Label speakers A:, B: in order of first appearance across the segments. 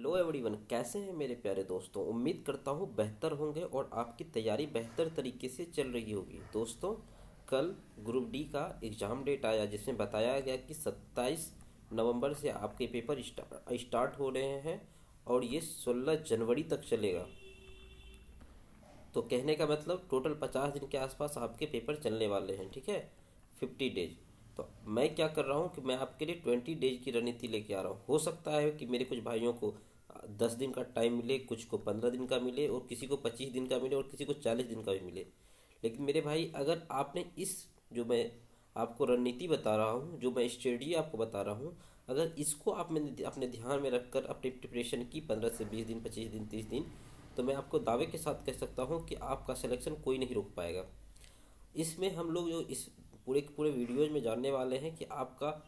A: Hello everyone, कैसे हैं मेरे प्यारे दोस्तों। उम्मीद करता हूँ बेहतर होंगे और आपकी तैयारी बेहतर तरीके से चल रही होगी। दोस्तों, कल ग्रुप डी का एग्ज़ाम डेट आया जिसमें बताया गया कि 27 नवंबर से आपके पेपर स्टार्ट हो रहे हैं और ये 16 जनवरी तक चलेगा। तो कहने का मतलब टोटल 50 दिन के आसपास आपके पेपर चलने वाले हैं, ठीक है। 50 डेज। तो मैं क्या कर रहा हूँ कि मैं आपके लिए 20 डेज की रणनीति लेके आ रहा हूँ। हो सकता है कि मेरे कुछ भाइयों को 10 दिन का टाइम मिले, कुछ को 15 दिन का मिले और किसी को 25 दिन का मिले और किसी को 40 दिन का भी मिले। लेकिन मेरे भाई, अगर आपने इस जो मैं आपको रणनीति बता रहा हूँ, जो मैं स्ट्रेटजी आपको बता रहा हूँ, अगर इसको आपने अपने ध्यान में रखकर अपनी प्रिपरेशन की 15 से 20 दिन, 25 दिन, 30 दिन, तो मैं आपको दावे के साथ कह सकता हूँ कि आपका सिलेक्शन कोई नहीं रोक पाएगा। इसमें हम लोग जो इस पूरे के पूरे वीडियोज में जानने वाले हैं कि आपका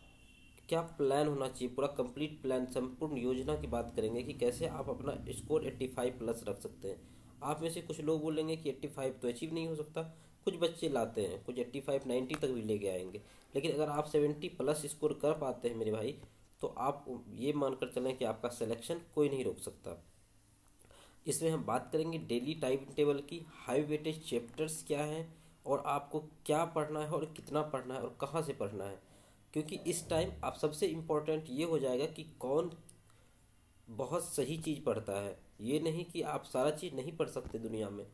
A: क्या प्लान होना चाहिए, पूरा कंप्लीट प्लान, संपूर्ण योजना की बात करेंगे कि कैसे आप अपना स्कोर 85 प्लस रख सकते हैं। आप में से कुछ लोग बोलेंगे कि 85 तो अचीव नहीं हो सकता। कुछ बच्चे लाते हैं, कुछ 85 90 तक भी लेके आएंगे। लेकिन अगर आप 70 प्लस स्कोर कर पाते हैं मेरे भाई, तो आप ये मानकर चलें कि आपका सिलेक्शन कोई नहीं रोक सकता। इसमें हम बात करेंगे डेली टाइम टेबल की, हाई वेटेज चैप्टर्स क्या हैं और आपको क्या पढ़ना है और कितना पढ़ना है और कहाँ से पढ़ना है। क्योंकि इस टाइम आप सबसे इम्पोर्टेंट ये हो जाएगा कि कौन बहुत सही चीज़ पढ़ता है। ये नहीं कि आप सारा चीज़ नहीं पढ़ सकते दुनिया में,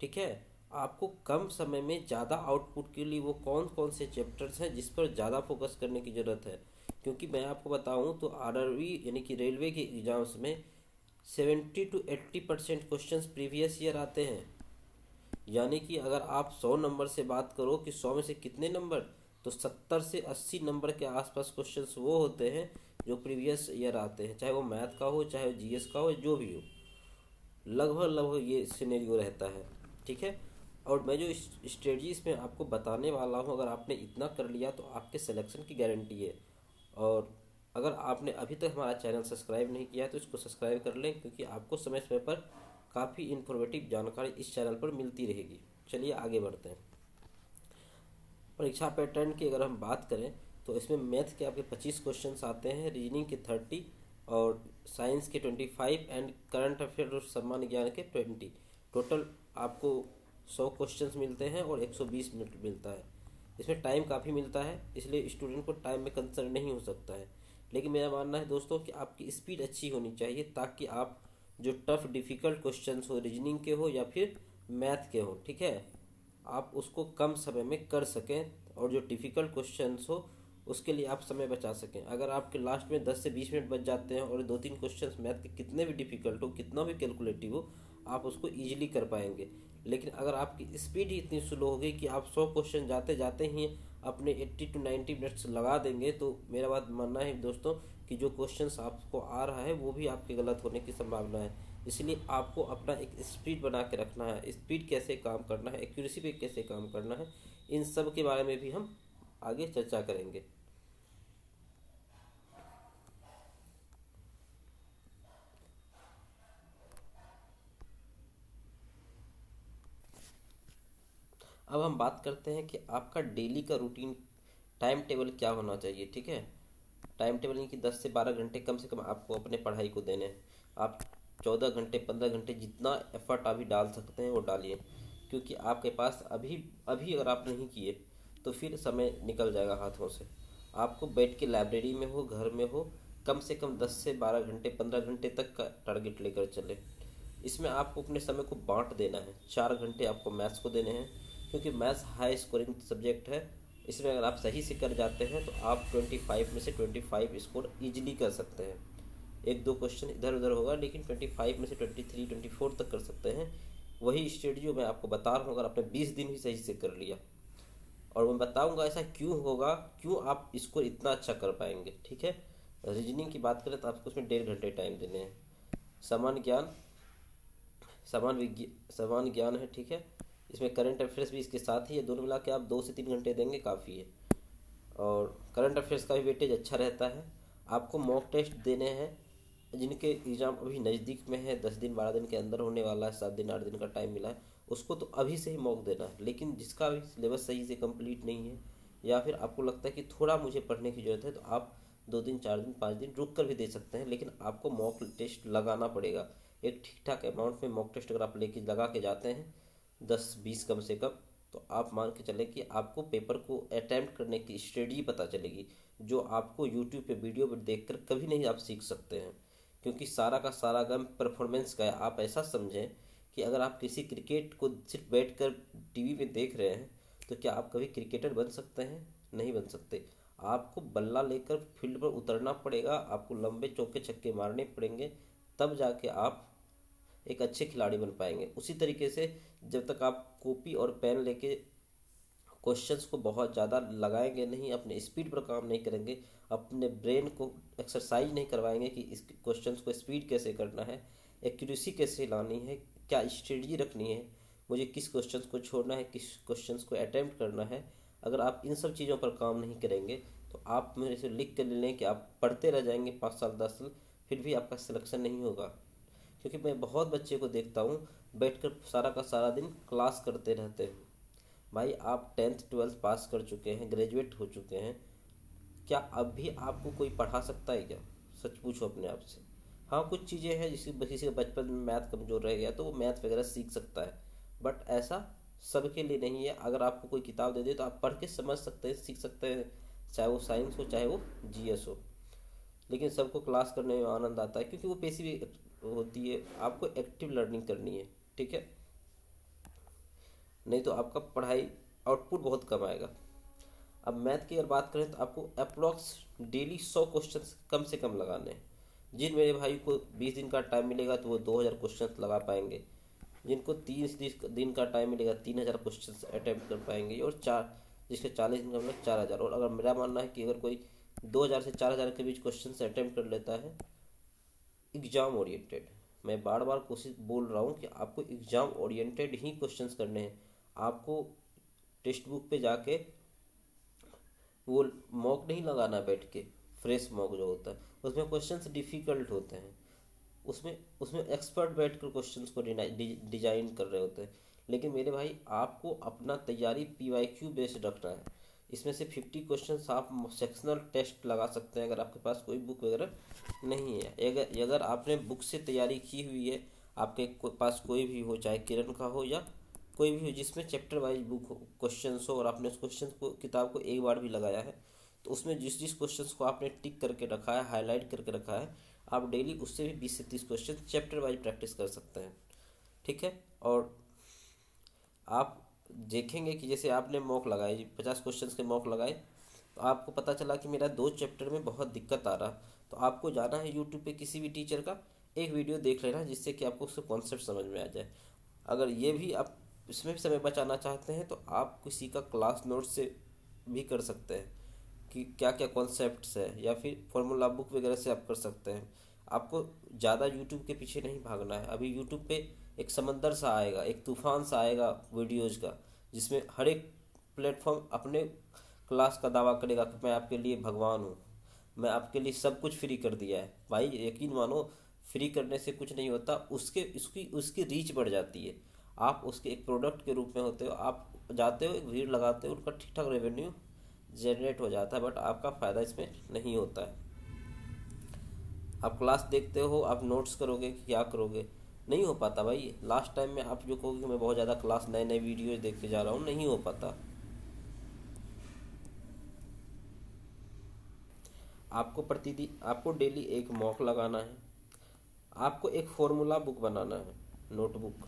A: ठीक है। आपको कम समय में ज़्यादा आउटपुट के लिए वो कौन कौन से चैप्टर्स हैं जिस पर ज़्यादा फोकस करने की ज़रूरत है। क्योंकि मैं आपको बताऊं तो आरआरबी यानी कि रेलवे के एग्ज़ाम्स में 70 to 80% क्वेश्चन प्रीवियस ईयर आते हैं। यानी कि अगर आप 100 नंबर से बात करो कि 100 में से कितने नंबर, तो 70 से 80 नंबर के आसपास क्वेश्चंस वो होते हैं जो प्रीवियस ईयर आते हैं, चाहे वो मैथ का हो, चाहे वो जीएस का हो, जो भी हो। लगभग लगभग ये सिनेरियो रहता है, ठीक है। और मैं जो स्ट्रेटजीज में आपको बताने वाला हूँ, अगर आपने इतना कर लिया तो आपके सिलेक्शन की गारंटी है। और अगर आपने अभी तक हमारा चैनल सब्सक्राइब नहीं किया तो इसको सब्सक्राइब कर लें, क्योंकि आपको समय समय पर काफ़ी इन्फॉर्मेटिव जानकारी इस चैनल पर मिलती रहेगी। चलिए आगे बढ़ते हैं। परीक्षा पैटर्न की अगर हम बात करें तो इसमें मैथ के आपके 25 क्वेश्चंस आते हैं, रीजनिंग के 30 और साइंस के 25 एंड करंट अफेयर और सामान्य ज्ञान के 20। टोटल आपको 100 क्वेश्चंस मिलते हैं और 120 मिनट मिलता है। इसमें टाइम काफ़ी मिलता है, इसलिए स्टूडेंट को टाइम में कंसर्न नहीं हो सकता है। लेकिन मेरा मानना है दोस्तों कि आपकी स्पीड अच्छी होनी चाहिए, ताकि आप जो टफ डिफ़िकल्ट क्वेश्चंस हो, रीजनिंग के हो या फिर मैथ के हो, ठीक है, आप उसको कम समय में कर सकें और जो डिफ़िकल्ट क्वेश्चंस हो उसके लिए आप समय बचा सकें। अगर आपके लास्ट में 10 से 20 मिनट बच जाते हैं और 2-3 क्वेश्चंस मैथ के कितने भी डिफ़िकल्ट हो, कितना भी कैलकुलेटिव हो, आप उसको ईजिली कर पाएंगे। लेकिन अगर आपकी स्पीड ही इतनी स्लो हो गई कि आप 100 क्वेश्चन जाते जाते ही अपने 80 to 90 मिनट्स लगा देंगे, तो मेरा बात मानना है दोस्तों कि जो क्वेश्चंस आपको आ रहा है वो भी आपके गलत होने की संभावना है। इसलिए आपको अपना एक स्पीड बना के रखना है। स्पीड कैसे काम करना है, एक्यूरेसी पे कैसे काम करना है, इन सब के बारे में भी हम आगे चर्चा करेंगे। अब हम बात करते हैं कि आपका डेली का रूटीन टाइम टेबल क्या होना चाहिए, ठीक है। टाइम टेबल नहीं कि 10 से 12 घंटे कम से कम आपको अपने पढ़ाई को देने हैं। आप 14 घंटे 15 घंटे जितना एफर्ट अभी डाल सकते हैं वो डालिए, क्योंकि आपके पास अभी अभी अगर आप नहीं किए तो फिर समय निकल जाएगा हाथों से। आपको बैठ के लाइब्रेरी में हो, घर में हो, कम से कम 10 से 12 घंटे 15 घंटे तक का टारगेट लेकर चले। इसमें आपको अपने समय को बांट देना है। 4 घंटे आपको मैथ्स को देने हैं, क्योंकि मैथ्स हाई स्कोरिंग सब्जेक्ट है। इसमें अगर आप सही से कर जाते हैं तो आप 25 में से 25 स्कोर ईजिली कर सकते हैं। एक दो क्वेश्चन इधर उधर होगा, लेकिन 25 में से 23 24 तक कर सकते हैं। वही स्ट्रेटजी मैं आपको बता रहा हूँ, अगर आपने 20 दिन ही सही से कर लिया। और मैं बताऊंगा ऐसा क्यों होगा, क्यों आप स्कोर इतना अच्छा कर पाएंगे, ठीक है। रीजनिंग की बात करें तो आपको उसमें 1.5 घंटे टाइम देने हैं। सामान्य ज्ञान, सामान्य ज्ञान है, ठीक है। इसमें करंट अफेयर्स भी इसके साथ ही है। दोनों मिला के आप 2 से 3 घंटे देंगे, काफ़ी है। और करंट अफेयर्स का भी वेटेज अच्छा रहता है। आपको मॉक टेस्ट देने हैं, जिनके एग्ज़ाम अभी नज़दीक में है, 10 दिन 12 दिन के अंदर होने वाला है, 7 दिन 8 दिन का टाइम मिला है, उसको तो अभी से ही मॉक देना है। लेकिन जिसका भी सिलेबस सही से कंप्लीट नहीं है या फिर आपको लगता है कि थोड़ा मुझे पढ़ने की ज़रूरत है, तो आप 2 दिन 4 दिन 5 दिन रुक कर भी दे सकते हैं, लेकिन आपको मॉक टेस्ट लगाना पड़ेगा। एक ठीक ठाक अमाउंट में मॉक टेस्ट अगर आप लेके लगा के जाते हैं, 10-20 कम से कम, तो आप मान के चलें कि आपको पेपर को अटैम्प्ट करने की स्ट्रेटजी पता चलेगी, जो आपको यूट्यूब पे वीडियो पर देख कर कभी नहीं आप सीख सकते हैं। क्योंकि सारा का सारा गम परफॉर्मेंस का है। आप ऐसा समझें कि अगर आप किसी क्रिकेट को सिर्फ बैठ कर टीवी में देख रहे हैं, तो क्या आप कभी क्रिकेटर बन सकते हैं? नहीं बन सकते। आपको बल्ला लेकर फील्ड पर उतरना पड़ेगा, आपको लंबे चौके छक्के मारने पड़ेंगे, तब जाके आप एक अच्छे खिलाड़ी बन पाएंगे। उसी तरीके से जब तक आप कॉपी और पेन लेके क्वेश्चंस को बहुत ज़्यादा लगाएंगे नहीं, अपने स्पीड पर काम नहीं करेंगे, अपने ब्रेन को एक्सरसाइज नहीं करवाएंगे कि इस क्वेश्चंस को स्पीड कैसे करना है, एक्यूरेसी कैसे लानी है, क्या स्ट्रेटजी रखनी है, मुझे किस क्वेश्चंस को छोड़ना है, किस क्वेश्चंस को अटैम्प्ट करना है, अगर आप इन सब चीज़ों पर काम नहीं करेंगे तो आप मेरे से लिख कर ले लें कि आप पढ़ते रह जाएंगे 5 साल 10 साल, फिर भी आपका सिलेक्शन नहीं होगा। क्योंकि मैं बहुत बच्चे को देखता हूँ बैठकर सारा का सारा दिन क्लास करते रहते हैं। भाई आप 10th 12th पास कर चुके हैं, ग्रेजुएट हो चुके हैं, क्या अब भी आपको कोई पढ़ा सकता है क्या? सच पूछो अपने आप से। हाँ, कुछ चीज़ें हैं जिसकी किसी का बचपन में मैथ कमज़ोर रह गया तो वो मैथ वगैरह सीख सकता है, बट ऐसा सबके लिए नहीं है। अगर आपको कोई किताब दे दे तो आप पढ़ के समझ सकते हैं, सीख सकते हैं, चाहे वो साइंस हो चाहे वो जीएस हो। लेकिन सबको क्लास करने में आनंद आता है क्योंकि वो पैसिव होती है, आपको एक्टिव लर्निंग करनी है। ठीक है, नहीं तो आपका पढ़ाई आउटपुट बहुत कम आएगा। अब मैथ की अगर बात करें तो आपको अप्रोक्स डेली 100 क्वेश्चन कम से कम लगाने हैं। जिन मेरे भाई को 20 दिन का टाइम मिलेगा तो वो 2000 क्वेश्चन लगा पाएंगे, जिनको 30 दिन का टाइम मिलेगा 3000 क्वेश्चन अटैम्प्ट कर पाएंगे, और जिसके 40 दिन का मतलब 4000। और अगर मेरा मानना है कि अगर कोई 2000 से 4000 के बीच क्वेश्चन अटैम्प्ट कर लेता है एग्ज़ाम ओरिएंटेड, मैं बार बार कोशिश बोल रहा हूँ कि आपको एग्ज़ाम ओरिएंटेड ही क्वेश्चंस करने हैं। आपको टेक्स्ट बुक पे जाके वो मॉक नहीं लगाना बैठ के, फ्रेश मॉक जो होता है उसमें क्वेश्चंस डिफ़िकल्ट होते हैं, उसमें उसमें एक्सपर्ट बैठ कर क्वेश्चंस को डिजाइन कर रहे होते हैं। लेकिन मेरे भाई आपको अपना तैयारी पीवाईक्यू बेस्ड रखना है। इसमें से 50 क्वेश्चन आप सेक्शनल टेस्ट लगा सकते हैं अगर आपके पास कोई बुक वगैरह नहीं है। अगर आपने बुक से तैयारी की हुई है, आपके पास कोई भी हो, चाहे किरण का हो या कोई भी हो जिसमें चैप्टर वाइज बुक हो, क्वेश्चंस हो, और आपने उस क्वेश्चन को किताब को एक बार भी लगाया है, तो उसमें जिस जिस क्वेश्चंस को आपने टिक करके रखा है, हाईलाइट करके रखा है, आप डेली उससे भी 20 से 30 क्वेश्चन चैप्टर वाइज प्रैक्टिस कर सकते हैं। ठीक है, और आप देखेंगे कि जैसे आपने मॉक लगाए, 50 क्वेश्चन के मॉक लगाए, तो आपको पता चला कि मेरा 2 चैप्टर में बहुत दिक्कत आ रहा, तो आपको जाना है यूट्यूब पे किसी भी टीचर का एक वीडियो देख लेना जिससे कि आपको उसका कॉन्सेप्ट समझ में आ जाए। अगर ये भी आप इसमें भी समय बचाना चाहते हैं तो आप किसी का क्लास नोट से भी कर सकते हैं कि क्या क्या कॉन्सेप्ट्स है, या फिर फॉर्मूला बुक वगैरह से आप कर सकते हैं। आपको ज़्यादा यूट्यूब के पीछे नहीं भागना है। अभी यूट्यूब पे एक समंदर सा आएगा, एक तूफान सा आएगा वीडियोज़ का, जिसमें हर एक प्लेटफॉर्म अपने क्लास का दावा करेगा कि मैं आपके लिए भगवान हूँ, मैं आपके लिए सब कुछ फ्री कर दिया है। भाई यकीन मानो, फ्री करने से कुछ नहीं होता, उसके उसकी उसकी रीच बढ़ जाती है। आप उसके एक प्रोडक्ट के रूप में होते हो, आप जाते हो, एक भीड़ लगाते हो, उनका ठीक ठाक रेवेन्यू जनरेट हो जाता है, बट आपका फ़ायदा इसमें नहीं होता है। आप क्लास देखते हो, आप नोट्स करोगे कि क्या करोगे, नहीं हो पाता भाई। लास्ट टाइम में आप जो कहोगे कि मैं बहुत ज़्यादा क्लास नए नए वीडियो देख के जा रहा हूँ, नहीं हो पाता। आपको प्रतिदिन, आपको डेली एक मॉक लगाना है, आपको एक फॉर्मूला बुक बनाना है, नोटबुक,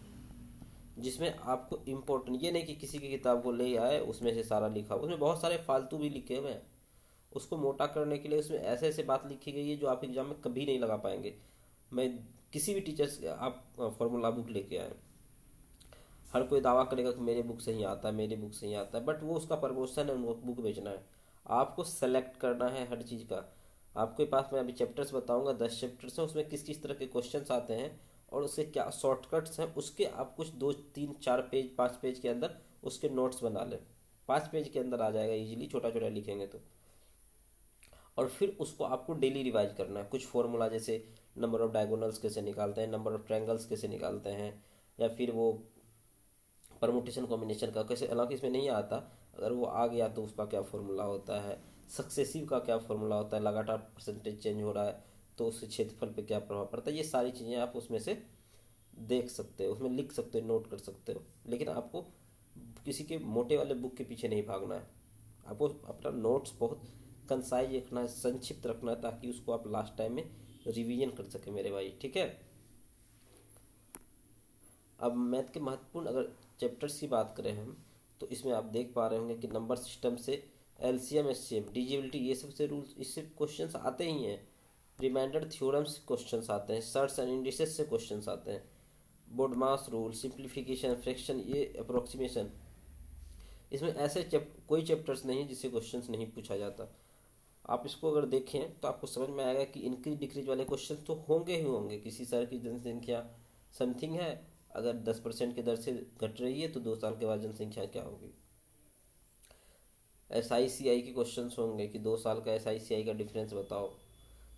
A: जिसमें आपको इम्पोर्टेंट, ये नहीं कि किसी की किताब को ले आए उसमें से सारा लिखा हो, उसमें बहुत सारे फालतू भी लिखे हुए हैं। उसको मोटा करने के लिए उसमें ऐसे ऐसे बात लिखी गई है जो आप एग्जाम में कभी नहीं लगा पाएंगे। मैं किसी भी टीचर से आप फॉर्मूला बुक लेके आए, हर कोई दावा करेगा कि मेरे बुक से ही आता है, मेरे बुक से ही आता है, बट वो उसका प्रमोशन है, उनको बुक बेचना है। आपको सेलेक्ट करना है हर चीज़ का। आपके पास मैं अभी चैप्टर्स बताऊंगा, 10 चैप्टर्स हैं, उसमें किस किस तरह के क्वेश्चंस आते हैं और उसके क्या शॉर्टकट्स हैं, उसके आप कुछ 2 3 4 पेज 5 पेज के अंदर उसके नोट्स बना लें। 5 पेज के अंदर आ जाएगा इजीली, छोटा छोटा लिखेंगे तो। और फिर उसको आपको डेली रिवाइज करना है। कुछ फॉर्मूला जैसे नंबर ऑफ डायगोनल्स कैसे निकालते हैं, नंबर ऑफ ट्रायंगल्स कैसे निकालते हैं, या फिर वो परमुटेशन कॉम्बिनेशन का कैसे, हालांकि इसमें नहीं आता, अगर वो आ गया तो उसका क्या फॉर्मूला होता है, सक्सेसिव का क्या फॉर्मूला होता है, लगातार परसेंटेज चेंज हो रहा है तो उससे क्षेत्रफल पे क्या प्रभाव पड़ता है, ये सारी चीज़ें आप उसमें से देख सकते हो, उसमें लिख सकते हो, नोट कर सकते हो। लेकिन आपको किसी के मोटे वाले बुक के पीछे नहीं भागना है, आपको अपना नोट्स बहुत कंसाइज रखना है, संक्षिप्त रखना है, ताकि उसको आप लास्ट टाइम में रिवीजन कर सके मेरे भाई, ठीक है। अब मैथ के महत्वपूर्ण अगर चैप्टर्स की बात करें हम, तो इसमें आप देख पा रहे होंगे कि नंबर सिस्टम से एलसीएम एचसीएम डिजिबिलिटी ये सब से रूल्स, इससे क्वेश्चंस आते ही हैं। रिमाइंडर थ्योरम से क्वेश्चंस आते हैं, सर्ट्स एंड इंडिसेस से क्वेश्चंस आते हैं, बोडमास रूल, सिंप्लीफिकेशन, फ्रैक्शन, ये अप्रोक्सीमेशन, इसमें ऐसे कोई चैप्टर्स नहीं है जिससे क्वेश्चंस नहीं पूछा जाता। आप इसको अगर देखें तो आपको समझ में आएगा कि इंक्रीज डिक्रीज वाले क्वेश्चन तो होंगे ही होंगे। किसी शहर की जनसंख्या समथिंग है, अगर 10% की दर से घट रही है तो 2 साल के बाद जनसंख्या क्या होगी। SICI के क्वेश्चंस होंगे कि 2 साल का SICI का डिफरेंस बताओ।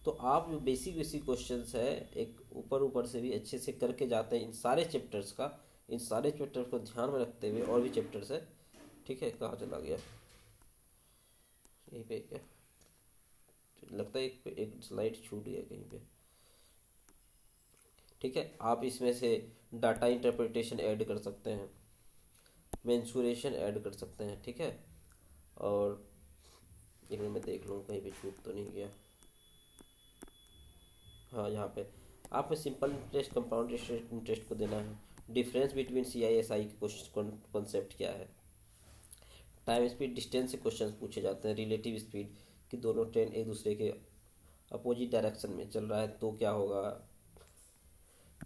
A: तो आप जो बेसिक बेसिक क्वेश्चंस है एक ऊपर ऊपर से भी अच्छे से करके जाते हैं इन सारे चैप्टर्स का, इन सारे चैप्टर्स को ध्यान में रखते हुए। और भी चैप्टर्स है, ठीक है, कहाँ चला गया, यहीं पे क्या लगता है, एक स्लाइड छूट गया कहीं पे, ठीक है। आप इसमें से डाटा इंटरप्रिटेशन ऐड कर सकते हैं, मेंसुरेशन ऐड कर सकते हैं, ठीक है। और एक मिनट में देख लूँ कहीं पे छूट तो नहीं गया। हाँ, यहाँ पे आप में सिंपल इंटरेस्ट कंपाउंड इंटरेस्ट को देना है। डिफरेंस बिटवीन CI SI के क्वेश्चन कॉन्सेप्ट क्या है। टाइम स्पीड डिस्टेंस से क्वेश्चन पूछे जाते हैं। रिलेटिव स्पीड कि दोनों ट्रेन एक दूसरे के अपोजिट डायरेक्शन में चल रहा है तो क्या होगा।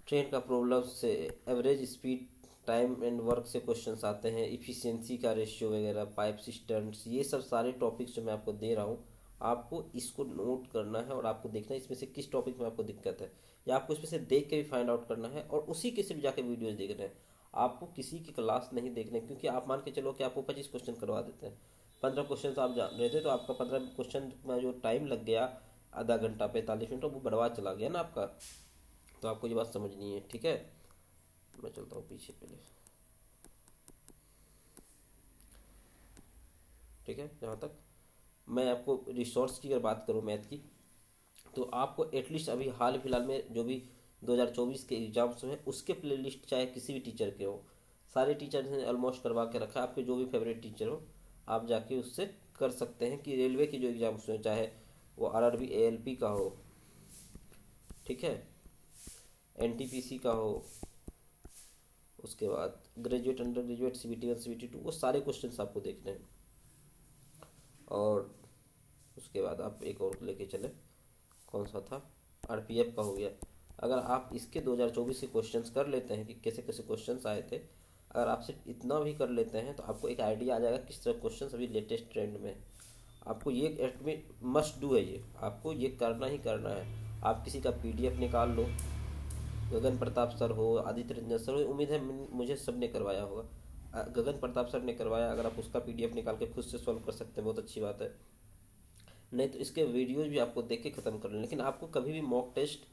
A: ट्रेन का प्रॉब्लम से average speed, time and work से क्वेश्चंस आते हैं। इफिशियंसी का रेशियो वगैरह, पाइप सिस्टम्स, ये सब सारे टॉपिक्स जो मैं आपको दे रहा हूँ, आपको इसको नोट करना है और आपको देखना है इसमें से किस टॉपिक में आपको दिक्कत है, या आपको इसमें से देख के भी फाइंड आउट करना है और उसी के सिर्फ जाके वीडियोज देखना है। आपको किसी की क्लास नहीं देखना है, क्योंकि आप मान के चलो कि आपको 25 क्वेश्चन करवा देते हैं, 15 क्वेश्चन आप जान रहे थे तो आपका 15 क्वेश्चन में जो टाइम लग गया आधा घंटा 45 मिनट, वो बर्बाद चला गया ना आपका। तो आपको ये बात समझनी है, ठीक है। मैं चलता हूँ पीछे पहले, ठीक है। जहाँ तक मैं आपको रिसोर्स की अगर बात करूँ मैथ की, तो आपको एटलीस्ट अभी हाल फिलहाल में जो भी 2024 के एग्जाम्स हैं उसके प्लेलिस्ट चाहे किसी भी टीचर के हो, सारे टीचर्स ने ऑलमोस्ट करवा के रखा है। आपके जो भी फेवरेट टीचर हो आप जाके उससे कर सकते हैं कि रेलवे की जो एग्जाम्स हैं, चाहे वो RRB ALP का हो, ठीक है, NTPC का हो, उसके बाद graduate under graduate CBT 1 CBT 2, वो सारे क्वेश्चंस आपको देखने हैं। और उसके बाद आप एक और लेके चले, कौन सा था, RPF का हो गया। अगर आप इसके 2024 के क्वेश्चंस कर लेते हैं कि कैसे कैसे क्वेश्चंस आए थे, अगर आप सिर्फ इतना भी कर लेते हैं तो आपको एक आइडिया आ जाएगा किस तरह क्वेश्चंस अभी लेटेस्ट ट्रेंड में। आपको ये एस्टिमेट मस्ट डू है, ये आपको ये करना ही करना है। आप किसी का PDF निकाल लो, गगन प्रताप सर हो, आदित्य रंजन सर हो, उम्मीद है मुझे सब ने करवाया होगा। गगन प्रताप सर ने करवाया, अगर आप उसका PDF निकाल के खुद से सॉल्व कर सकते हैं बहुत अच्छी बात है। नहीं तो इसके वीडियोज भी आपको देख के ख़त्म कर लें, लेकिन आपको कभी भी मॉक टेस्ट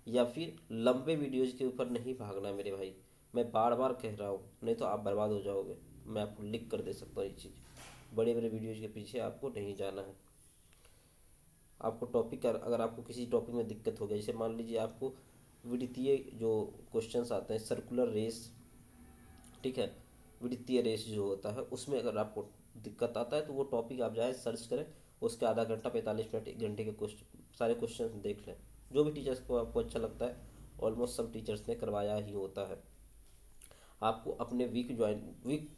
A: या फिर लंबे वीडियोज के ऊपर नहीं भागना मेरे भाई। मैं बार बार कह रहा हूँ, नहीं तो आप बर्बाद हो जाओगे। मैं आपको लिख कर दे सकता हूँ ये चीज़, बड़े बड़े वीडियोज के पीछे आपको नहीं जाना है। आपको टॉपिक, अगर आपको किसी टॉपिक में दिक्कत हो गई, जैसे मान लीजिए आपको विद्युतीय जो क्वेश्चंस आते हैं, सर्कुलर रेस, ठीक है, विद्युतीय रेस जो होता है उसमें अगर आपको दिक्कत आता है तो वो टॉपिक आप जाए सर्च करें, उसके आधा घंटा 45 मिनट 1 घंटे के क्वेश्चन, सारे क्वेश्चन देख लें। जो भी टीचर्स को आपको अच्छा लगता है, ऑलमोस्ट सब टीचर्स ने करवाया ही होता है। आपको अपने वीक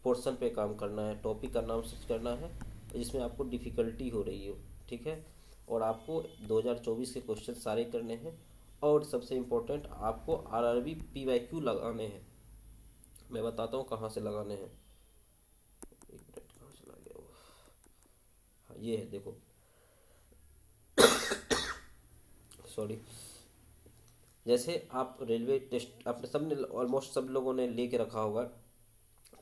A: पोर्शन पे काम करना है, टॉपिक का नाम सर्च करना है जिसमें आपको डिफ़िकल्टी हो रही हो, ठीक है। और आपको 2024 के क्वेश्चन सारे करने हैं। और सबसे इम्पोर्टेंट, आपको RRB PYQ लगाने हैं। मैं बताता हूँ कहाँ से लगाने हैं, एक मिनट, कहाँ चला गया वो, हाँ ये है, देखो, सॉरी। जैसे आप रेलवे टेस्ट, आपने सब ने ऑलमोस्ट सब लोगों ने लेके रखा होगा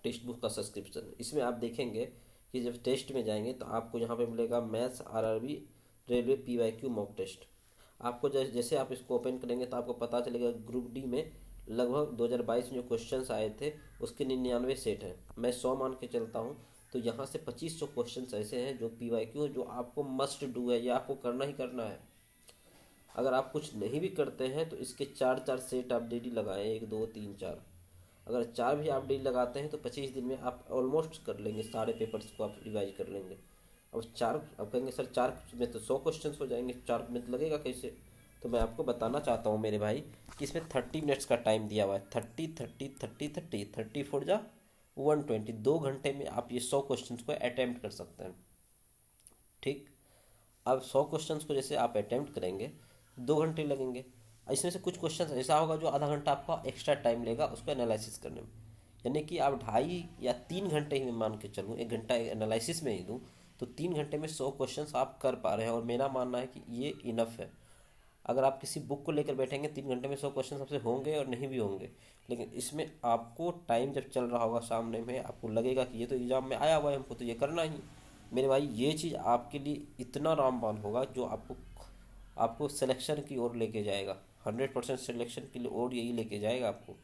A: टेक्स्ट बुक का सब्सक्रिप्शन। इसमें आप देखेंगे कि जब टेस्ट में जाएंगे तो आपको यहाँ पे मिलेगा maths RRB railway PYQ mock test. आपको जैसे आप इसको ओपन करेंगे तो आपको पता चलेगा ग्रुप डी में लगभग 2022 में जो क्वेश्चंस आए थे उसके 99 सेट हैं। मैं 100 मान के चलता हूँ तो यहाँ से 2500 क्वेश्चन ऐसे हैं जो PYQ जो आपको मस्ट डू है, या आपको करना ही करना है। अगर आप कुछ नहीं भी करते हैं तो इसके 4 सेट आप डेली लगाएं, 1 2 3 4। अगर 4 भी आप डेली लगाते हैं तो 25 दिन में आप ऑलमोस्ट कर लेंगे, सारे पेपर्स को आप रिवाइज कर लेंगे। अब 4 अब कहेंगे सर 4 में तो 100 क्वेश्चन हो जाएंगे, 4 में तो लगेगा कैसे? तो मैं आपको बताना चाहता हूँ मेरे भाई कि इसमें 30 मिनट्स का टाइम दिया हुआ है। 30 फोर जा 120, 2 घंटे में आप ये 100 क्वेश्चन को अटैम्प्ट कर सकते हैं। ठीक, अब 100 क्वेश्चंस को जैसे आप अटेम्प्ट करेंगे 2 घंटे लगेंगे। इसमें से कुछ क्वेश्चन ऐसा होगा जो आधा घंटा आपका एक्स्ट्रा टाइम लेगा उसको एनालिसिस करने में, यानी कि आप 2.5 या 3 घंटे ही मैं मान के चलूँ, 1 घंटा एनालिसिस में ही दूँ तो 3 घंटे में 100 क्वेश्चंस आप कर पा रहे हैं। और मेरा मानना है कि ये इनफ है। अगर आप किसी बुक को लेकर बैठेंगे 3 घंटे में 100 क्वेश्चन सबसे होंगे और नहीं भी होंगे, लेकिन इसमें आपको टाइम जब चल रहा होगा सामने में आपको लगेगा कि ये तो एग्ज़ाम में आया हुआ है, हमको तो ये करना ही। मेरे भाई ये चीज़ आपके लिए इतना रामबाण होगा जो आपको आपको सिलेक्शन की ओर लेके जाएगा, 100% सिलेक्शन की ओर यही लेके जाएगा आपको।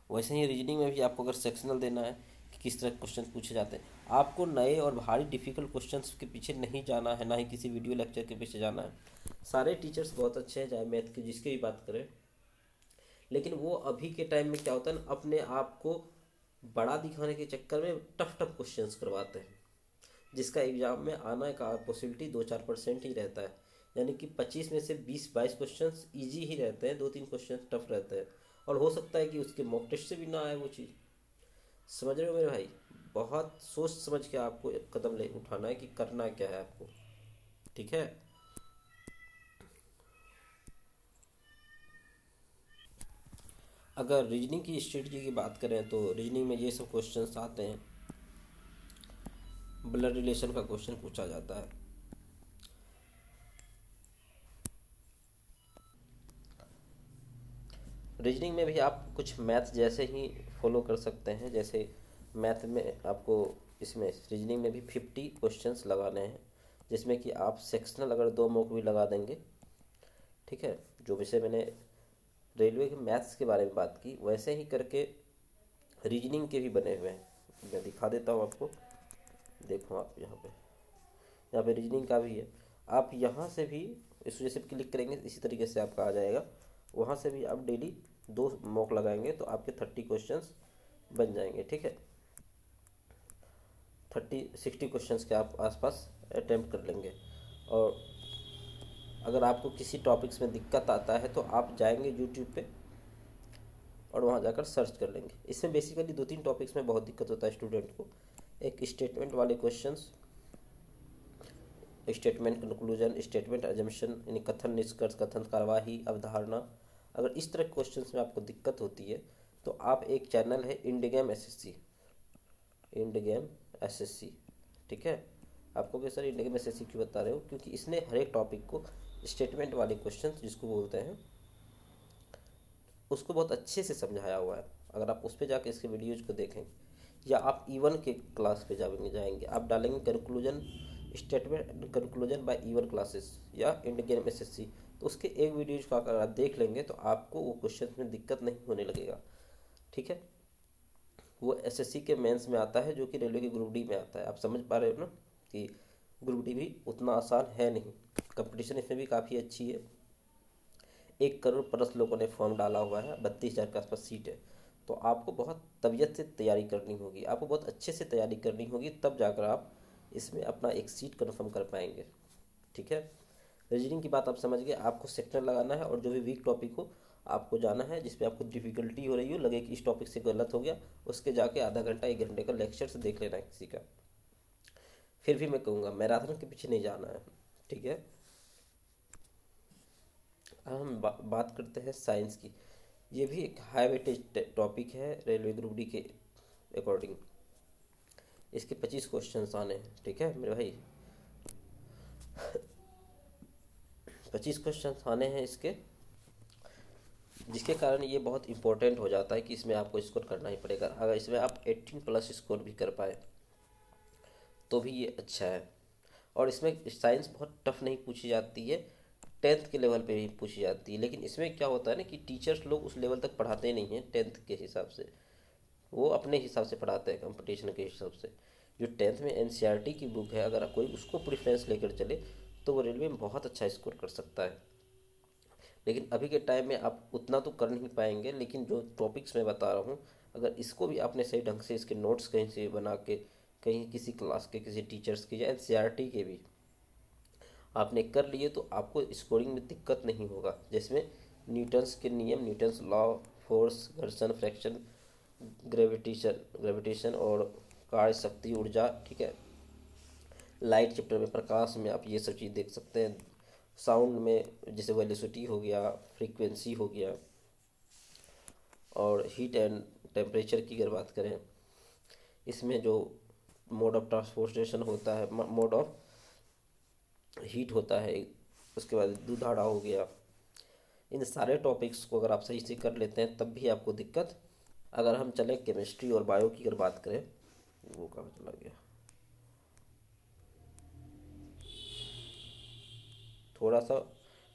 A: वैसे ही रीजनिंग में भी आपको अगर सेक्शनल देना है कि किस तरह क्वेश्चन पूछे जाते हैं, आपको नए और भारी डिफ़िकल्ट क्वेश्चंस के पीछे नहीं जाना है, ना ही किसी वीडियो लेक्चर के पीछे जाना है। सारे टीचर्स बहुत अच्छे हैं, चाहे मैथ की जिसकी भी बात करें, लेकिन वो अभी के टाइम में क्या होता है ना, अपने आप को बड़ा दिखाने के चक्कर में टफ टफ क्वेश्चंस करवाते हैं, जिसका एग्ज़ाम में आना का पॉसिबिलिटी 2-4% ही रहता है। यानी कि 25 में से 20-22 क्वेश्चंस ईजी ही रहते हैं, 2-3 क्वेश्चन टफ रहते हैं, और हो सकता है कि उसके मॉक टेस्ट से भी ना आए वो चीज़। समझ रहे हो मेरे भाई? बहुत सोच समझ के आपको एक कदम ले उठाना है कि करना क्या है आपको। ठीक है, अगर रीजनिंग की स्ट्रेटजी की बात करें तो रीजनिंग में ये सब क्वेश्चंस आते हैं। ब्लड रिलेशन का क्वेश्चन पूछा जाता है। रीजनिंग में भी आप कुछ मैथ जैसे ही फॉलो कर सकते हैं। जैसे मैथ में आपको इसमें रीजनिंग में भी 50 क्वेश्चंस लगाने हैं, जिसमें कि आप सेक्शनल अगर 2 मॉक भी लगा देंगे, ठीक है, जो वैसे मैंने रेलवे के मैथ्स के बारे में बात की वैसे ही करके रीजनिंग के भी बने हुए हैं। मैं दिखा देता हूँ आपको, देखो आप यहाँ पे रीजनिंग का भी है। आप यहाँ से भी इस वजह से क्लिक करेंगे इसी तरीके से आपका आ जाएगा, वहाँ से भी आप डेली 2 मॉक लगाएंगे तो आपके 30 क्वेश्चंस बन जाएंगे। ठीक है, 30-60 क्वेश्चंस के आप आसपास अटेम्प्ट कर लेंगे। और अगर आपको किसी टॉपिक्स में दिक्कत आता है तो आप जाएंगे यूट्यूब पे और वहाँ जाकर सर्च कर लेंगे। इसमें बेसिकली 2-3 टॉपिक्स में बहुत दिक्कत होता है स्टूडेंट को। एक स्टेटमेंट वाले questions, statement conclusion, statement assumption, यानी कथन निष्कर्ष, कथन कार्यवाही, अवधारणा। अगर इस तरह के क्वेश्चंस में आपको दिक्कत होती है तो आप एक चैनल है इंडगेम एसएससी, इंडगेम एसएससी, ठीक है। आपको क्या सर इंडगेम एसएससी क्यों बता रहे हो? क्योंकि इसने हर एक टॉपिक को स्टेटमेंट वाले क्वेश्चंस जिसको बोलते हैं उसको बहुत अच्छे से समझाया हुआ है। अगर आप उस पर जाके इसके वीडियोज को देखें, या आप E1 के क्लास पे जाएंगे आप डालेंगे conclusion statement conclusion by E1 classes या इंडियन एसएससी, तो उसके एक वीडियोज को अगर आप देख लेंगे तो आपको वो क्वेश्चन में दिक्कत नहीं होने लगेगा। ठीक है, वो एसएससी के मेंस में आता है जो कि रेलवे के ग्रुप डी में आता है। आप समझ पा रहे हो ना कि ग्रुप डी भी उतना आसान है नहीं, कंपटीशन इसमें भी काफ़ी अच्छी है। 1 करोड़ प्लस लोगों ने फॉर्म डाला हुआ है, 32,000 के आसपास सीट है। तो आपको बहुत तबीयत से तैयारी करनी होगी, आपको बहुत अच्छे से तैयारी करनी होगी, तब जाकर आप इसमें अपना एक सीट कन्फर्म कर पाएंगे। ठीक है, रीजनिंग की बात आप समझ गए। आपको सेक्टर लगाना है और जो भी वीक टॉपिक हो आपको जाना है, जिस पे आपको डिफिकल्टी हो रही हो, लगे कि इस टॉपिक से गलत हो गया, उसके जाके आधा घंटा 1 घंटे का लेक्चर से देख लेना है किसी का। फिर भी मैं कहूँगा मैराथन के पीछे नहीं जाना है। ठीक है, अब हम बात करते हैं साइंस की। ये भी एक हाई वेटेज टॉपिक है रेलवे ग्रुप डी के अकॉर्डिंग। इसके 25 क्वेश्चंस आने हैं। ठीक है मेरे भाई, 25 क्वेश्चंस आने हैं इसके, जिसके कारण ये बहुत इंपॉर्टेंट हो जाता है कि इसमें आपको स्कोर करना ही पड़ेगा। अगर इसमें आप 18+ स्कोर भी कर पाए तो भी ये अच्छा है। और इसमें साइंस बहुत टफ नहीं पूछी जाती है, 10th के लेवल पे भी पूछी जाती है। लेकिन इसमें क्या होता है ना कि टीचर्स लोग उस लेवल तक पढ़ाते नहीं हैं 10th के हिसाब से, वो अपने हिसाब से पढ़ाते हैं कंपटीशन के हिसाब से। जो 10th में एनसीईआरटी की बुक है, अगर कोई उसको प्रेफरेंस लेकर चले तो वो रेलवे में बहुत अच्छा स्कोर कर सकता है। लेकिन अभी के टाइम में आप उतना तो कर नहीं पाएंगे, लेकिन जो टॉपिक्स मैं बता रहा हूँ, अगर इसको भी आपने सही ढंग से इसके नोट्स कहीं से बना के, कहीं किसी क्लास के किसी टीचर्स के या एनसीईआरटी के भी आपने कर लिए, तो आपको स्कोरिंग में दिक्कत नहीं होगा। जिसमें न्यूटन्स के नियम, न्यूटन्स लॉ, फोर्स, घर्षण, फ्रैक्शन, ग्रेविटेशन और कार्य शक्ति, ऊर्जा, ठीक है। लाइट चैप्टर में, प्रकाश में आप ये सब चीज़ देख सकते हैं। साउंड में जैसे वेलोसिटी हो गया, फ्रीक्वेंसी हो गया, और हीट एंड टेम्परेचर की अगर बात करें, इसमें जो मोड ऑफ ट्रांसपोर्टेशन होता है, मोड ऑफ हीट होता है, उसके बाद दुधाड़ा हो गया। इन सारे टॉपिक्स को अगर आप सही से कर लेते हैं तब भी आपको दिक्कत। अगर हम चले केमिस्ट्री और बायो की अगर बात करें, वो कहाँ चला गया, थोड़ा सा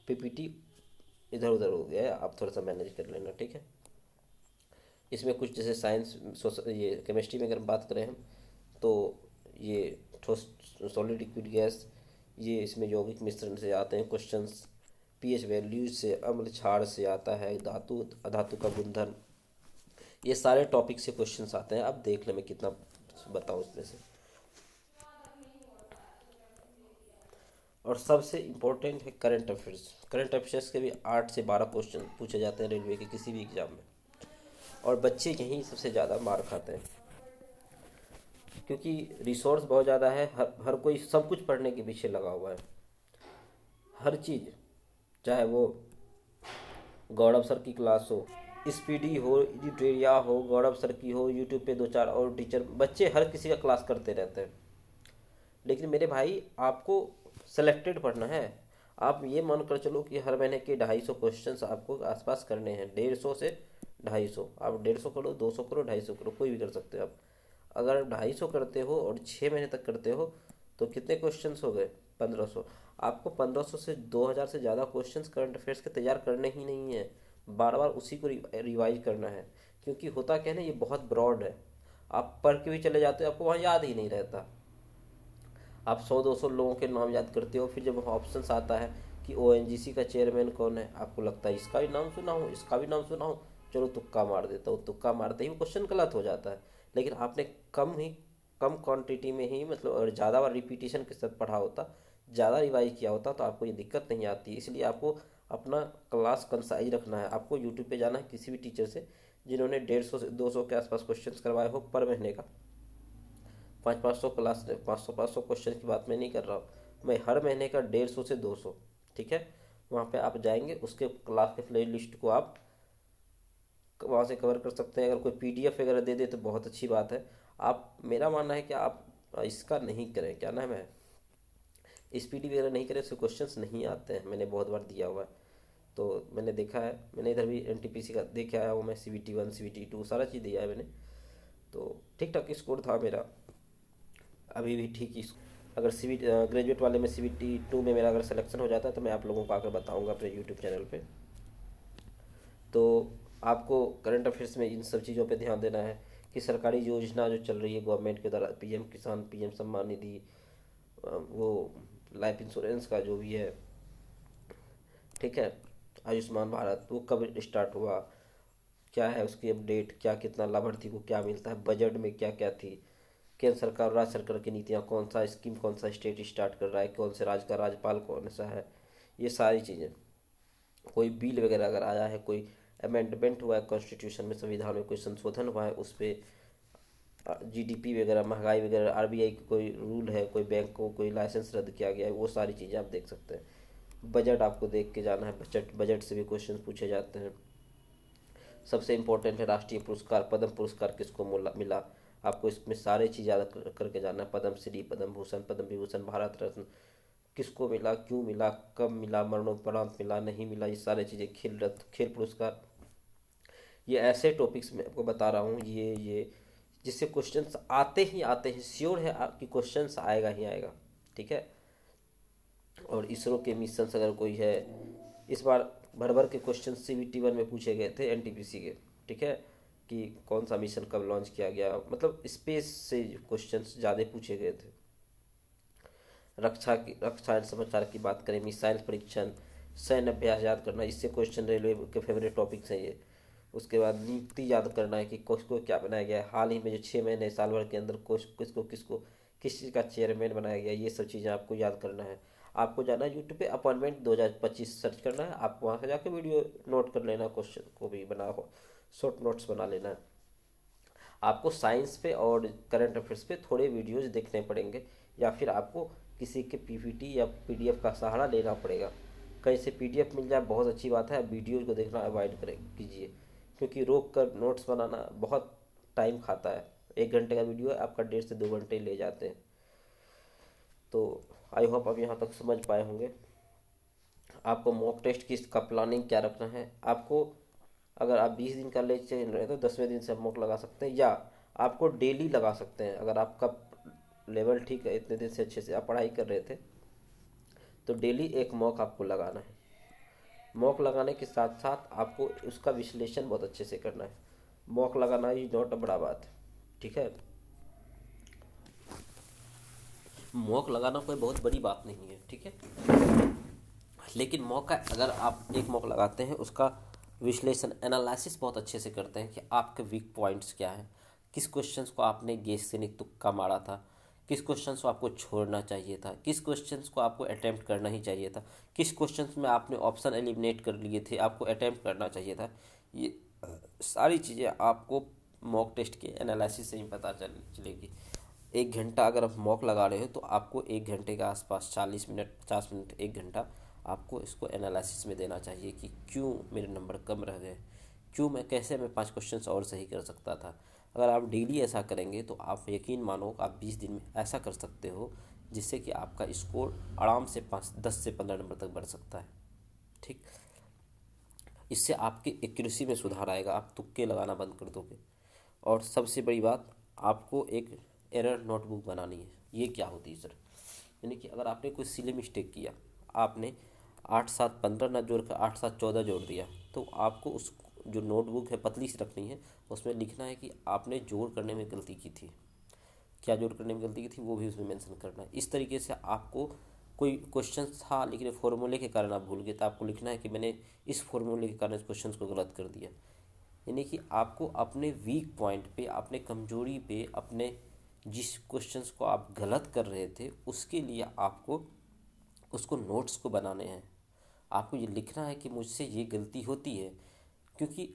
A: पीपीटी इधर उधर हो गया है, आप थोड़ा सा मैनेज कर लेना, ठीक है। इसमें कुछ जैसे साइंस, ये केमिस्ट्री में अगर बात करें हम, तो ये ठोस, सॉलिड, लिक्विड, गैस, ये इसमें यौगिक मिश्रण से आते हैं क्वेश्चंस। पीएच वैल्यूज से, अम्ल क्षार से आता है, धातु अधातु का गुणधर्म, ये सारे टॉपिक से क्वेश्चंस आते हैं। अब देख ले मैं कितना बताऊँ इसमें से। और सबसे इम्पोर्टेंट है करंट अफेयर्स। करंट अफेयर्स के भी 8 से 12 क्वेश्चन पूछे जाते हैं रेलवे के किसी भी एग्जाम में, और बच्चे यहीं सबसे ज़्यादा मार खाते हैं, क्योंकि रिसोर्स बहुत ज़्यादा है। हर कोई सब कुछ पढ़ने के पीछे लगा हुआ है, हर चीज़, चाहे वो गौरव सर की क्लास हो, स्पीडी हो, एडिटोरिया हो, गौरव सर की हो, यूट्यूब पे 2 4 और टीचर, बच्चे हर किसी का क्लास करते रहते हैं। लेकिन मेरे भाई, आपको सेलेक्टेड पढ़ना है। आप ये मान कर चलो कि हर महीने के 250 क्वेश्चंस आपको आसपास करने हैं, 150 से 250। आप 150 करो, 200 करो, 250 करो, कोई भी कर सकते हो आप। अगर 250 करते हो और 6 महीने तक करते हो तो कितने क्वेश्चंस हो गए, 1500। आपको 1500 से 2000 से ज़्यादा क्वेश्चंस करंट अफेयर्स के तैयार करने ही नहीं है, बार बार उसी को रिवाइज करना है। क्योंकि होता क्या है ना, ये बहुत ब्रॉड है, आप पढ़ के भी चले जाते हो, आपको वहाँ याद ही नहीं रहता। आप 100 200 लोगों के नाम याद करते हो, फिर जब ऑप्शन आता है कि ओएनजीसी का चेयरमैन कौन है, आपको लगता है इसका भी नाम सुना हो, इसका भी नाम सुना हो, चलो तुक्का मार देता हूँ। तुक्का मारते ही वो क्वेश्चन गलत हो जाता है। लेकिन आपने कम क्वांटिटी में ही, मतलब और ज़्यादा बार रिपीटिशन के साथ पढ़ा होता, ज़्यादा रिवाइज किया होता, तो आपको ये दिक्कत नहीं आती। इसलिए आपको अपना क्लास कंसाइज रखना है। आपको यूट्यूब पे जाना है किसी भी टीचर से जिन्होंने 150 से 200 के आसपास क्वेश्चन करवाए हो पर महीने का। 500 500 क्लास, 500 क्वेश्चन की बात मैं नहीं कर रहा हूँ, मैं हर महीने का 150 से 200, ठीक है। वहाँ पे आप जाएंगे, उसके क्लास के प्ले लिस्ट को आप वहाँ से कवर कर सकते हैं। अगर कोई पीडीएफ वगैरह दे दे तो बहुत अच्छी बात है। आप, मेरा मानना है कि आप इसका नहीं करें, क्या नाम है, स्पीडी वगैरह नहीं करें, उससे क्वेश्चंस नहीं आते हैं। मैंने बहुत बार दिया हुआ है, तो मैंने देखा है, मैंने इधर भी एनटीपीसी का देखे आया हूँ मैं, CBT 1 CBT 2 सारा चीज़ दिया है मैंने। तो ठीक ठाक स्कोर था मेरा, अभी भी ठीक ही। अगर ग्रेजुएट वाले में CBT 2 में मेरा अगर सिलेक्शन हो जाता है तो मैं आप लोगों को आकर बताऊंगा अपने यूट्यूब चैनल पे। तो आपको करंट अफेयर्स में इन सब चीज़ों पे ध्यान देना है कि सरकारी योजना जो चल रही है गवर्नमेंट के द्वारा, पीएम किसान, पीएम सम्मान निधि, वो लाइफ इंश्योरेंस का जो भी है, ठीक है, आयुष्मान भारत, वो कब स्टार्ट हुआ, क्या है उसकी अपडेट, क्या कितना लाभार्थी को क्या मिलता है, बजट में क्या क्या थी, केंद्र सरकार और राज्य सरकार की नीतियाँ, कौन सा स्कीम कौन सा स्टेट स्टार्ट कर रहा है, कौन से राज्य का राज्यपाल कौन सा है, ये सारी चीज़ें। कोई बिल वगैरह अगर आया है, कोई अमेंडमेंट हुआ है कॉन्स्टिट्यूशन में, संविधान में कोई संशोधन हुआ है, उस पर जीडीपी वगैरह, महंगाई वगैरह, आरबीआई की कोई रूल है, कोई बैंक को कोई लाइसेंस रद्द किया गया है, वो सारी चीज़ें आप देख सकते हैं। बजट आपको देख के जाना है, बजट से भी क्वेश्चन पूछे जाते हैं। सबसे इम्पोर्टेंट है राष्ट्रीय पुरस्कार, पद्म पुरस्कार किसको मिला, आपको इसमें सारे चीज़ याद करके जाना है। पद्म श्री, पद्म भूषण, पद्म विभूषण, भारत रत्न किसको मिला, क्यों मिला, कब मिला, मरणोपरांत मिला, नहीं मिला, ये सारी चीज़ें। खेल रत्न, खेल पुरस्कार, ये ऐसे टॉपिक्स मैं आपको बता रहा हूँ, ये जिससे क्वेश्चंस आते हैं, श्योर है आपकी क्वेश्चंस आएगा ही आएगा, ठीक है। और इसरो के मिशन अगर कोई है, इस बार भर भर के क्वेश्चन CBT 1 में पूछे गए थे, एनटीपीसी के, ठीक है। कि कौन सा मिशन कब लॉन्च किया गया, मतलब स्पेस से क्वेश्चंस ज़्यादा पूछे गए थे। रक्षा एंड समाचार की बात करें, मिसाइल परीक्षण, सैन्य अभ्यास याद करना, इससे क्वेश्चन रेलवे के फेवरेट टॉपिक्स हैं ये। उसके बाद नियुक्ति याद करना है कि किसको क्या बनाया गया है, हाल ही में जो 6 महीने साल भर के अंदर किसको किसको किस चीज़ का चेयरमैन बनाया गया, ये सब चीज़ें आपको याद करना है। आपको जाना है यूट्यूब पे अपॉइंटमेंट 2025 सर्च करना है, आप वहाँ से जाकर वीडियो नोट कर लेना, क्वेश्चन को भी बना हो, शॉर्ट नोट्स बना लेना है। आपको साइंस पे और करंट अफेयर्स पे थोड़े वीडियोज देखने पड़ेंगे, या फिर आपको किसी के पीपीटी या पीडीएफ का सहारा लेना पड़ेगा। कहीं से पीडीएफ मिल जाए बहुत अच्छी बात है, वीडियोज को देखना अवॉइड करें कीजिए, क्योंकि रोक कर नोट्स बनाना बहुत टाइम खाता है। 1 घंटे का वीडियो है, आपका 1.5 से 2 घंटे ले जाते हैं। तो आई होप आप यहाँ तक समझ पाए होंगे। आपको मॉक टेस्ट की का प्लानिंग क्या रखना है आपको। अगर आप 20 दिन का ले चल रहे हैं तो 10वें दिन से आप मॉक लगा सकते हैं, या आपको डेली लगा सकते हैं। अगर आपका लेवल ठीक है, इतने दिन से अच्छे से आप पढ़ाई कर रहे थे, तो डेली एक मॉक आपको लगाना है। मॉक लगाने के साथ साथ आपको उसका विश्लेषण बहुत अच्छे से करना है। मॉक लगाना इज नॉट अ बड़ा बात है, ठीक है। मॉक लगाना कोई बहुत बड़ी बात नहीं है, ठीक है। लेकिन मॉक का अगर आप एक मॉक लगाते हैं, उसका विश्लेषण एनालिसिस बहुत अच्छे से करते हैं कि आपके वीक पॉइंट्स क्या हैं, किस क्वेश्चंस को आपने गेस से नहीं तुक्का मारा था, किस क्वेश्चंस को आपको छोड़ना चाहिए था, किस क्वेश्चंस को आपको अटैम्प्ट करना ही चाहिए था, किस क्वेश्चंस में आपने ऑप्शन एलिमिनेट कर लिए थे, आपको अटैम्प्ट करना चाहिए था। ये सारी चीज़ें आपको मॉक टेस्ट के एनालिसिस से ही पता चलेगी। 1 घंटा अगर आप मॉक लगा रहे हो तो आपको 1 घंटे के आसपास 40 मिनट 50 मिनट 1 घंटा आपको इसको एनालिसिस में देना चाहिए कि क्यों मेरे नंबर कम रह गए, क्यों मैं कैसे मैं 5 क्वेश्चंस और सही कर सकता था। अगर आप डेली ऐसा करेंगे तो आप यकीन मानो आप 20 दिन में ऐसा कर सकते हो जिससे कि आपका स्कोर आराम से 10 से 15 नंबर तक बढ़ सकता है, ठीक। इससे आपकी एक्यूरेसी में सुधार आएगा, आप तुक्के लगाना बंद कर दोगे। और सबसे बड़ी बात, आपको एक एरर नोटबुक बनानी है। ये क्या होती है सर? यानी कि अगर आपने कोई सिली मिस्टेक किया, आपने 8 7 15 ना जोड़ कर 8 7 14 जोड़ दिया, तो आपको उस जो नोटबुक है पतली सी रखनी है, उसमें लिखना है कि आपने जोड़ करने में गलती की थी, क्या जोड़ करने में गलती की थी वो भी उसमें मेंशन करना है। इस तरीके से आपको कोई क्वेश्चन था लेकिन फॉर्मूले के कारण आप भूल गए, तो आपको लिखना है कि मैंने इस फॉर्मूले के कारण इस क्वेश्चन को गलत कर दिया। यानी कि आपको अपने वीक पॉइंट पे, अपने कमजोरी पे, अपने जिस क्वेश्चंस को आप गलत कर रहे थे उसके लिए आपको उसको नोट्स को बनाने हैं। आपको ये लिखना है कि मुझसे ये गलती होती है, क्योंकि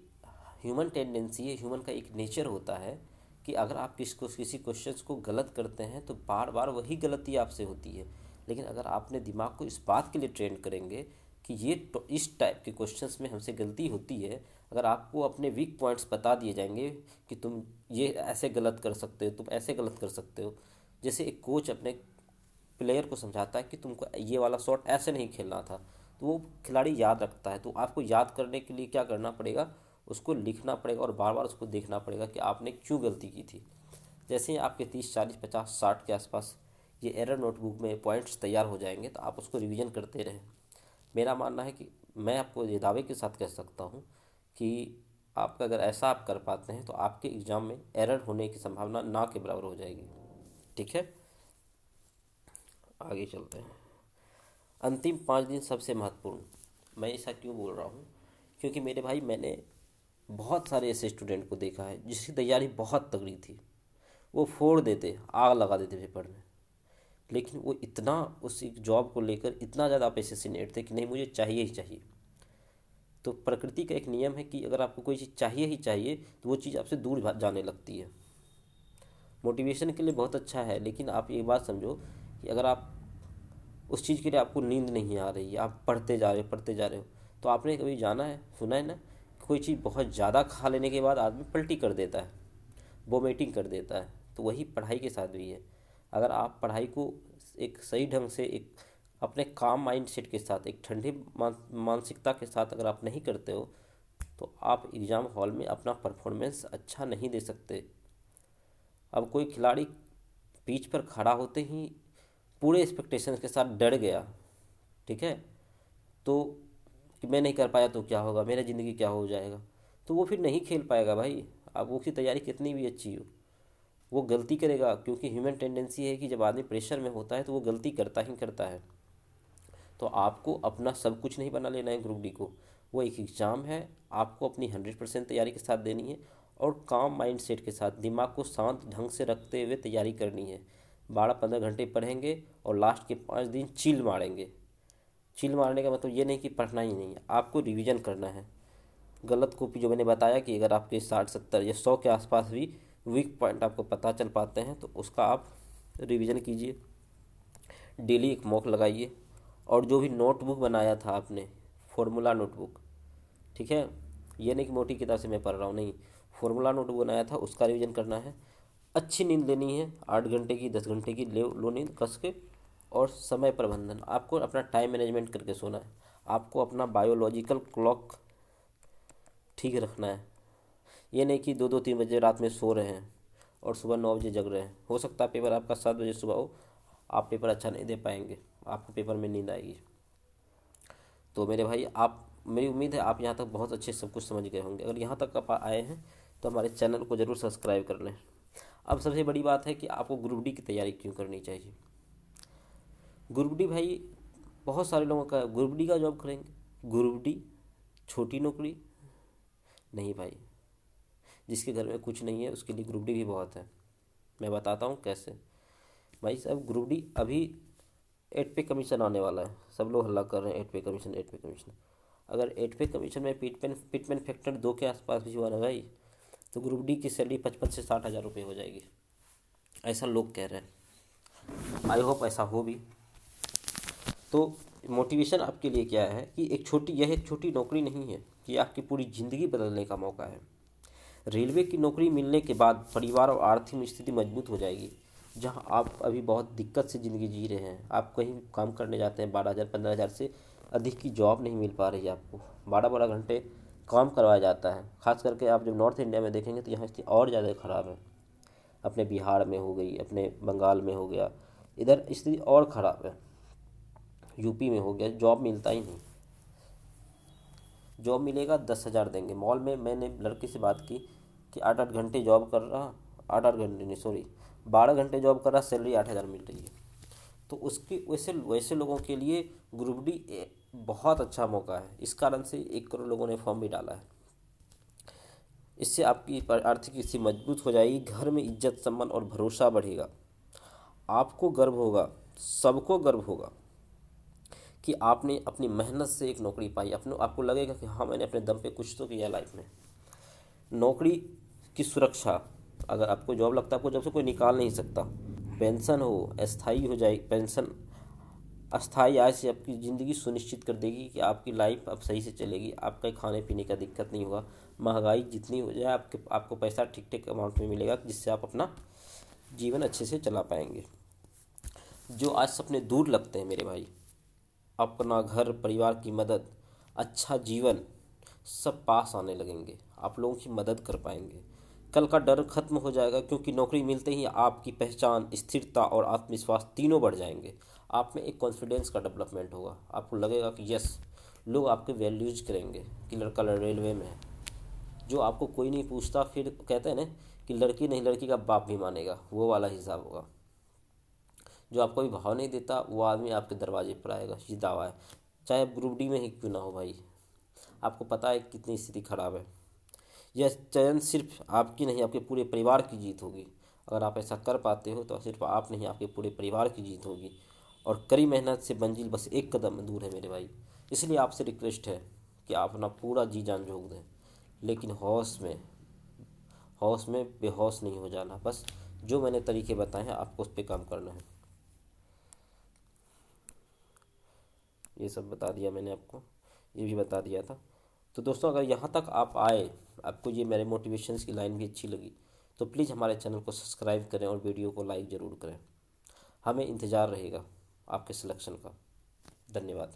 A: ह्यूमन टेंडेंसी है, ह्यूमन का एक नेचर होता है कि अगर आप किसी क्वेश्चंस को गलत करते हैं तो बार बार वही गलती आपसे होती है। लेकिन अगर आपने दिमाग को इस बात के लिए ट्रेन करेंगे कि ये इस टाइप के क्वेश्चंस में हमसे गलती होती है, अगर आपको अपने वीक पॉइंट्स बता दिए जाएंगे कि तुम ये ऐसे गलत कर सकते हो, तुम ऐसे गलत कर सकते हो। जैसे एक कोच अपने प्लेयर को समझाता है कि तुमको ये वाला शॉट ऐसे नहीं खेलना था, तो वो खिलाड़ी याद रखता है। तो आपको याद करने के लिए क्या करना पड़ेगा, उसको लिखना पड़ेगा और बार बार उसको देखना पड़ेगा कि आपने क्यों गलती की थी। जैसे ही आपके 30 40 50 60 के आसपास ये एरर नोटबुक में पॉइंट्स तैयार हो जाएंगे, तो आप उसको रिवीजन करते रहें। मेरा मानना है कि मैं आपको ये दावे के साथ कह सकता हूँ कि आपका अगर ऐसा आप कर पाते हैं तो आपके एग्ज़ाम में एरर होने की संभावना ना के बराबर हो जाएगी, ठीक है। आगे चलते हैं। अंतिम 5 दिन सबसे महत्वपूर्ण। मैं ऐसा क्यों बोल रहा हूँ, क्योंकि मेरे भाई मैंने बहुत सारे ऐसे स्टूडेंट को देखा है जिसकी तैयारी बहुत तगड़ी थी, वो फोड़ देते, आग लगा देते पेपर में, लेकिन वो इतना उस एक जॉब को लेकर इतना ज़्यादा पैशनेट थे कि नहीं मुझे चाहिए ही चाहिए। तो प्रकृति का एक नियम है कि अगर आपको कोई चीज़ चाहिए ही चाहिए तो वो चीज़ आपसे दूर जाने लगती है। मोटिवेशन के लिए बहुत अच्छा है, लेकिन आप ये बात समझो कि अगर आप उस चीज़ के लिए आपको नींद नहीं आ रही है, आप पढ़ते जा रहे हो, तो आपने कभी जाना है, सुना है ना, कोई चीज़ बहुत ज़्यादा खा लेने के बाद आदमी पलटी कर देता है, वोमिटिंग कर देता है। तो वही पढ़ाई के साथ भी है। अगर आप पढ़ाई को एक सही ढंग से, एक अपने काम माइंड सेट के साथ, एक ठंडी मानसिकता के साथ अगर आप नहीं करते हो, तो आप एग्ज़ाम हॉल में अपना परफॉर्मेंस अच्छा नहीं दे सकते। अब कोई खिलाड़ी पिच पर खड़ा होते ही पूरे एक्सपेक्टेशंस के साथ डर गया, ठीक है, तो कि मैं नहीं कर पाया तो क्या होगा, मेरा ज़िंदगी क्या हो जाएगा, तो वो फिर नहीं खेल पाएगा भाई। अब वो उसकी तैयारी कितनी भी अच्छी हो, वो गलती करेगा, क्योंकि ह्यूमन टेंडेंसी है कि जब आदमी प्रेशर में होता है तो वो गलती करता ही करता है। तो आपको अपना सब कुछ नहीं बना लेना है ग्रुप डी को। वो एक एग्ज़ाम है, आपको अपनी 100% तैयारी के साथ देनी है और काम माइंड सेट के साथ दिमाग को शांत ढंग से रखते हुए तैयारी करनी है। 12-15 घंटे पढ़ेंगे और लास्ट के 5 दिन चिल मारेंगे। चिल मारने का मतलब ये नहीं कि पढ़ना ही नहीं है, आपको रिवीजन करना है। गलत कॉपी जो मैंने बताया कि अगर आपके 60-70 या 100 के आसपास भी वीक पॉइंट आपको पता चल पाते हैं तो उसका आप रिवीजन कीजिए। डेली एक मॉक लगाइए और जो भी नोटबुक बनाया था आपने, फॉर्मूला नोटबुक, ठीक है, ये नहीं कि मोटी किताब से मैं पढ़ रहा हूँ, नहीं, फॉर्मूला नोटबुक बनाया था उसका रिवीजन करना है। अच्छी नींद लेनी है, 8 घंटे की 10 घंटे की ले लो नींद कस के। और समय प्रबंधन, आपको अपना टाइम मैनेजमेंट करके सोना है। आपको अपना बायोलॉजिकल क्लॉक ठीक रखना है। ये नहीं कि 2-2-3 बजे रात में सो रहे हैं और सुबह 9 बजे जग रहे हैं। हो सकता है पेपर आपका 7 बजे सुबह हो, आप पेपर अच्छा नहीं दे पाएंगे, आपको पेपर में नींद आएगी। तो मेरे भाई, आप, मेरी उम्मीद है आप यहाँ तक बहुत अच्छे सब कुछ समझ गए होंगे। अगर यहाँ तक आप आए हैं तो हमारे चैनल को ज़रूर सब्सक्राइब कर लें। अब सबसे बड़ी बात है कि आपको ग्रुप डी की तैयारी क्यों करनी चाहिए। ग्रुप डी भाई, बहुत सारे लोगों का ग्रुप डी का जॉब करेंगे। ग्रुप डी छोटी नौकरी नहीं भाई, जिसके घर में कुछ नहीं है उसके लिए ग्रुप डी भी बहुत है। मैं बताता हूँ कैसे। भाई साहब, ग्रुप डी अभी 8 पे कमीशन आने वाला है, सब लोग हल्ला कर रहे हैं 8 पे कमीशन, 8 पे कमीशन। अगर 8 पे कमीशन में पिटमैन फैक्टर 2 के आसपास भी हुआ ना भाई, तो ग्रुप डी की सैलरी 55 से 60 हज़ार रुपये हो जाएगी, ऐसा लोग कह रहे हैं। आई होप ऐसा हो भी। तो मोटिवेशन आपके लिए क्या है कि यह एक छोटी नौकरी नहीं है, कि आपकी पूरी ज़िंदगी बदलने का मौका है। रेलवे की नौकरी मिलने के बाद परिवार और आर्थिक स्थिति मजबूत हो जाएगी। जहां आप अभी बहुत दिक्कत से ज़िंदगी जी रहे हैं, आप कहीं काम करने जाते हैं 12,000-15,000 से अधिक की जॉब नहीं मिल पा रही है आपको, 12-12 घंटे काम करवाया जाता है। खास करके आप जब नॉर्थ इंडिया में देखेंगे तो यहाँ स्थिति और ज़्यादा ख़राब है। अपने बिहार में हो गई, अपने बंगाल में हो गया, इधर स्थिति और ख़राब है। यूपी में हो गया, जॉब मिलता ही नहीं। जॉब मिलेगा 10,000 देंगे। मॉल में मैंने लड़के से बात की कि 8-8 घंटे जॉब कर रहा, 8-8 घंटे नहीं, सॉरी, 12 घंटे जॉब कर रहा, सैलरी 8,000 मिल रही है। तो उसकी वैसे वैसे लोगों के लिए ग्रुप डी बहुत अच्छा मौका है। इस कारण से 1 करोड़ लोगों ने फॉर्म भी डाला है। इससे आपकी आर्थिक स्थिति मजबूत हो जाएगी, घर में इज्जत, सम्मान और भरोसा बढ़ेगा। आपको गर्व होगा, सबको गर्व होगा कि आपने अपनी मेहनत से एक नौकरी पाई। अपने आपको लगेगा कि हाँ, मैंने अपने दम पे कुछ तो किया लाइफ में। नौकरी की सुरक्षा, अगर आपको जॉब लगता है आपको जॉब से कोई निकाल नहीं सकता। पेंशन हो, अस्थाई हो जाए पेंशन, अस्थाई आय से आपकी ज़िंदगी सुनिश्चित कर देगी कि आपकी लाइफ अब सही से चलेगी, आपका खाने पीने का दिक्कत नहीं होगा। महंगाई जितनी हो जाए आपको पैसा ठीक ठीक अमाउंट में मिलेगा, जिससे आप अपना जीवन अच्छे से चला पाएंगे। जो आज सपने दूर लगते हैं मेरे भाई, अपना घर परिवार की मदद, अच्छा जीवन, सब पास आने लगेंगे। आप लोगों की मदद कर पाएंगे। कल का डर खत्म हो जाएगा, क्योंकि नौकरी मिलते ही आपकी पहचान, स्थिरता और आत्मविश्वास तीनों बढ़ जाएंगे। आप में एक कॉन्फिडेंस का डेवलपमेंट होगा। आपको लगेगा कि यस, लोग आपके वैल्यूज करेंगे कि लड़का रेलवे में है। जो आपको कोई नहीं पूछता, फिर कहते हैं ना कि लड़की नहीं लड़की का बाप भी मानेगा, वो वाला हिसाब होगा। जो आपको भी भाव नहीं देता वो आदमी आपके दरवाजे पर आएगा, ये दावा है। चाहे आप ग्रुप डी में ही क्यों ना हो भाई। आपको पता है कितनी स्थिति खराब है। यह चयन सिर्फ आपकी नहीं, आपके पूरे परिवार की जीत होगी। अगर आप ऐसा कर पाते हो तो सिर्फ आप नहीं, आपके पूरे परिवार की जीत होगी। और कड़ी मेहनत से मंजिल बस एक कदम में दूर है मेरे भाई। इसलिए आपसे रिक्वेस्ट है कि आप अपना पूरा जी जान झोंक दें, लेकिन हौस में बेहोश नहीं हो जाना। बस जो मैंने तरीके बताए हैं आपको उस पर काम करना है। ये सब बता दिया मैंने आपको, ये भी बता दिया था। तो दोस्तों, अगर यहाँ तक आप आए, आपको ये मेरे मोटिवेशंस की लाइन भी अच्छी लगी, तो प्लीज़ हमारे चैनल को सब्सक्राइब करें और वीडियो को लाइक ज़रूर करें। हमें इंतज़ार रहेगा आपके सिलेक्शन का। धन्यवाद।